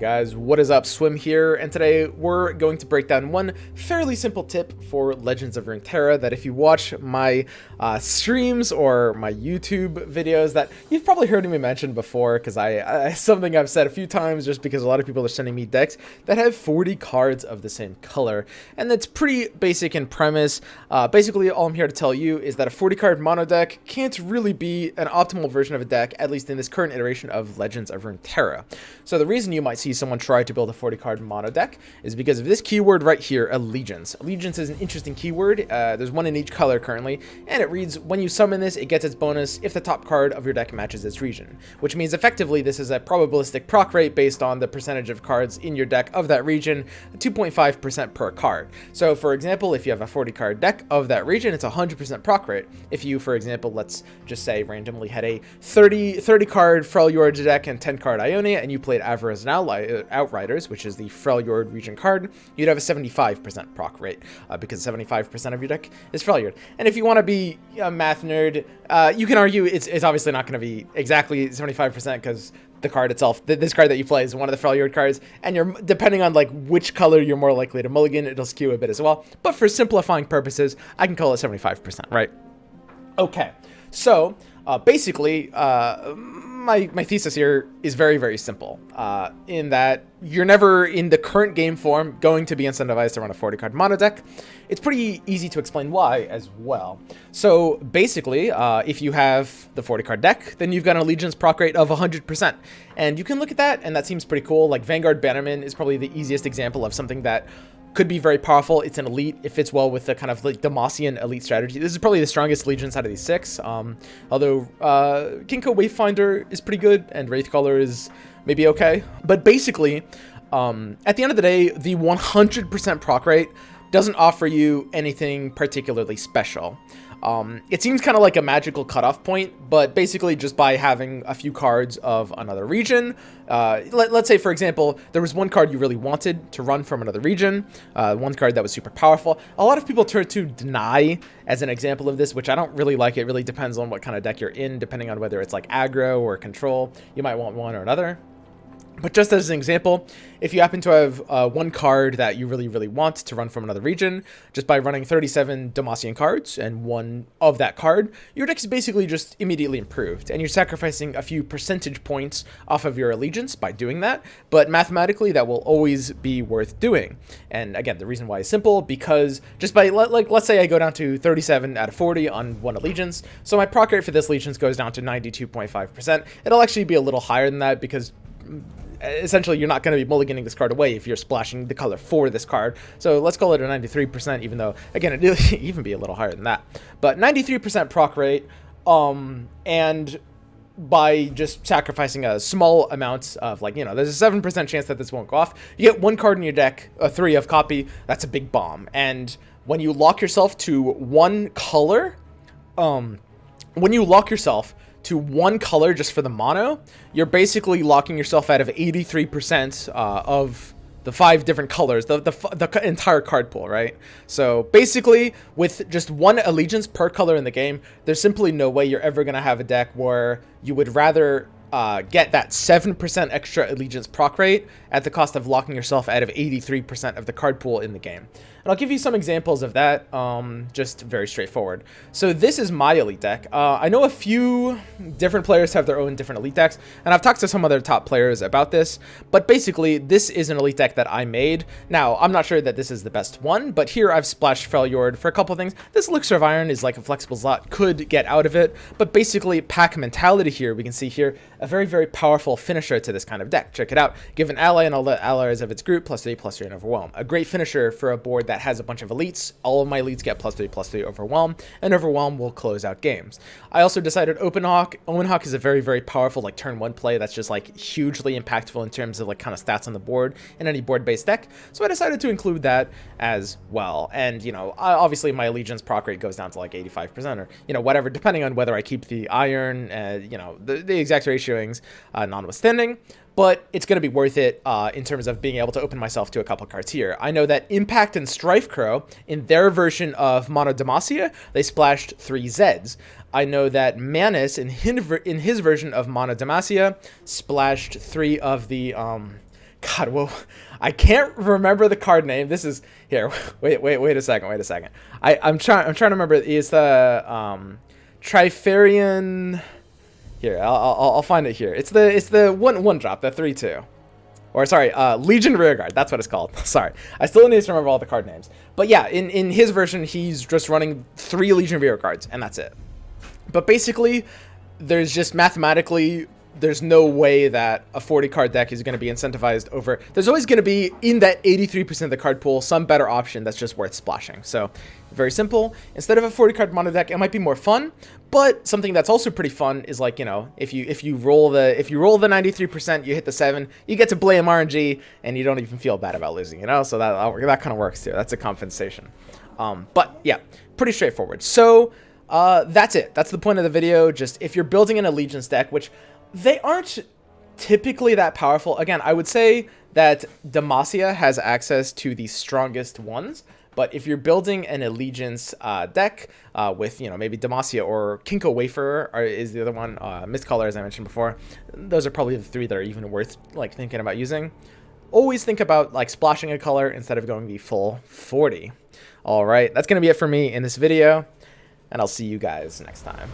guys, what is up? Swim here, and today we're going to break down one fairly simple tip for Legends of Runeterra that if you watch my streams or my YouTube videos that you've probably heard me mention before, because something I've said a few times just because a lot of people are sending me decks that have 40 cards of the same color, and that's pretty basic in premise. Basically, all I'm here to tell you is that a 40 card mono deck can't really be an optimal version of a deck, at least in this current iteration of Legends of Runeterra. So the reason you might see someone try to build a 40 card mono deck is because of this keyword right here, Allegiance. Allegiance is an interesting keyword. There's one in each color currently, and it reads, when you summon this, it gets its bonus if the top card of your deck matches its region, which means effectively this is a probabilistic proc rate based on the percentage of cards in your deck of that region, 2.5% per card. So for example, if you have a 40 card deck of that region, it's 100% proc rate. If you, for example, let's just say randomly had a 30 card Freljord deck and 10 card Ionia, and you played Avara's Outriders, which is the Freljord region card, you'd have a 75% proc rate, because 75% of your deck is Freljord. And if you want to be a math nerd, you can argue it's obviously not going to be exactly 75% because the card itself, this card that you play is one of the Freljord cards, and you're depending on like which color you're more likely to mulligan, it'll skew a bit as well. But for simplifying purposes, I can call it 75%, right? Okay, so basically, my thesis here is very, very simple, in that you're never in the current game form going to be incentivized to run a 40 card mono deck. It's pretty easy to explain why as well. So basically, if you have the 40 card deck, then you've got an Allegiance proc rate of 100%. And you can look at that, and that seems pretty cool. Like Vanguard Bannerman is probably the easiest example of something that could be very powerful. It's an elite. It fits well with the kind of like Demacian elite strategy. This is probably the strongest Allegiance out of these six. Although Kinko Wayfinder is pretty good, and Wraithcaller is maybe okay. But basically, at the end of the day, the 100% proc rate doesn't offer you anything particularly special. It seems kind of like a magical cutoff point, but basically just by having a few cards of another region, let's say, for example, there was one card you really wanted to run from another region, one card that was super powerful. A lot of people turn to Deny as an example of this, which I don't really like. It really depends on what kind of deck you're in, depending on whether it's like aggro or control. You might want one or another. But just as an example, if you happen to have one card that you really, really want to run from another region, just by running 37 Demacian cards and one of that card, your deck is basically just immediately improved. And you're sacrificing a few percentage points off of your Allegiance by doing that. But mathematically, that will always be worth doing. And again, the reason why is simple, because just by, let's say I go down to 37 out of 40 on one Allegiance. So my proc rate for this Allegiance goes down to 92.5%. It'll actually be a little higher than that because essentially you're not going to be mulliganing this card away if you're splashing the color for this card. So let's call it a 93%, even though, again, it'll even be a little higher than that. But 93% proc rate, and by just sacrificing a small amount of, like, you know, there's a 7% chance that this won't go off. You get one card in your deck, a 3 of copy, that's a big bomb. And when you lock yourself to one color, to one color just for the mono, you're basically locking yourself out of 83% of the 5 different colors, the entire card pool, right? So basically, with just one Allegiance per color in the game, there's simply no way you're ever going to have a deck where you would rather get that 7% extra Allegiance proc rate at the cost of locking yourself out of 83% of the card pool in the game. And I'll give you some examples of that, just very straightforward. So this is my elite deck. I know a few different players have their own different elite decks, and I've talked to some other top players about this, but basically this is an elite deck that I made. Now, I'm not sure that this is the best one, but here I've splashed Freljord for a couple things. This Elixir of Iron is like a flexible slot, could get out of it, but basically pack mentality here, we can see here, a very, very powerful finisher to this kind of deck. Check it out. Give an ally and all the allies of its group +3/+3 and Overwhelm. A great finisher for a board that has a bunch of elites. All of my elites get +3/+3 Overwhelm, and Overwhelm will close out games. I also decided Open Hawk. Open Hawk is a very, very powerful like turn 1 play that's just like hugely impactful in terms of like kind of stats on the board in any board-based deck. So I decided to include that as well. And, you know, obviously my Allegiance proc rate goes down to like 85% or, you know, whatever, depending on whether I keep the iron, you know, the exact ratioings notwithstanding. But it's going to be worth it in terms of being able to open myself to a couple cards here. I know that Impact and Strife Crow, in their version of Mono Demacia, they splashed 3 Zeds. I know that Manus, in his version of Mono Demacia, splashed 3 of the God, well, I can't remember the card name. This is here. Wait a second. I'm trying to remember. It's the Trifarian. Here, I'll find it here. It's the one drop, the 3/2. Or sorry, Legion Rearguard. That's what it's called. Sorry, I still need to remember all the card names. But yeah, in his version, he's just running 3 Legion Rearguards, and that's it. But basically, there's just mathematically, there's no way that a 40 card deck is going to be incentivized over. There's always going to be, in that 83% of the card pool, some better option that's just worth splashing. So very simple. Instead of a 40 card mono deck, it might be more fun. But something that's also pretty fun is, like, you know, if you roll the 93%, you hit the 7, you get to blame RNG, and you don't even feel bad about losing. You know, so that kind of works too. That's a compensation. But yeah, pretty straightforward. So that's it. That's the point of the video. Just if you're building an Allegiance deck, which they aren't typically that powerful. Again, I would say that Demacia has access to the strongest ones. But if you're building an Allegiance deck with, you know, maybe Demacia or Kinko Wafer is the other one, Mistcaller, as I mentioned before, those are probably the 3 that are even worth, like, thinking about using. Always think about, like, splashing a color instead of going the full 40. All right, that's going to be it for me in this video, and I'll see you guys next time.